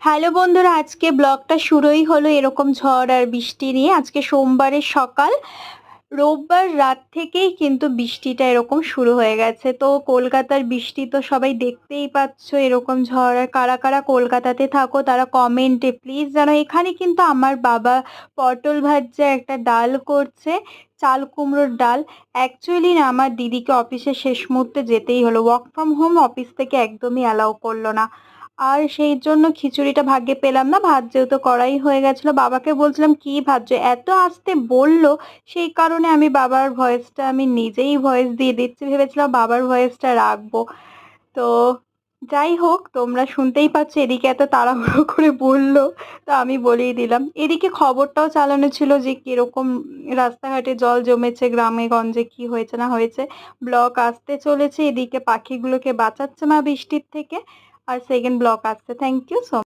Hello বন্ধুরা, আজকে ব্লগটা শুরুই হলো এরকম ঝড় আর বৃষ্টি নিয়ে। আজকে সোমবারের সকাল, রোববার রাত থেকেই কিন্তু বৃষ্টিটা এরকম শুরু হয়ে গেছে। তো কলকাতার বৃষ্টি তো সবাই দেখতেই পাচ্ছ, এরকম ঝড়। আর কারা কারা কলকাতাতে থাকো তারা কমেন্টে প্লিজ জানাও। এখানে কিন্তু আমার বাবা পটল ভাজা একটা ডাল করছে, চাল কুমড়োর ডাল। অ্যাকচুয়ালি না, আমার দিদিকে অফিসে শেষ মুহূর্তে যেতেই হলো, ওয়ার্ক ফ্রম হোম অফিস থেকে একদমই অ্যালাউ করলো না। আর সেই জন্য খিচুড়িটা ভাগ্যে পেলাম না, ভাত যেহেতু করাই হয়ে গেছিল। বাবাকে বলছিলাম কি ভাজছো, এত আস্তে বললো, সেই কারণে আমি বাবার ভয়েসটা আমি নিজেই ভয়েস দিয়ে দিচ্ছি, ভেবেছিলাম বাবার ভয়েসটা রাখবো। তো যাই হোক, তোমরা শুনতেই পাচ্ছ এদিকে এত তাড়াহুড়ো করে বললো, তো আমি বলেই দিলাম। এদিকে খবরটাও চালানো ছিল যে কিরকম রাস্তাঘাটে জল জমেছে, গ্রামে গঞ্জে কি হয়েছে না হয়েছে। ব্লক আসতে চলেছে, এদিকে পাখিগুলোকে বাঁচাচ্ছে মা বৃষ্টির থেকে। আর সেকেন্ড ব্লক আসছে। Thank you so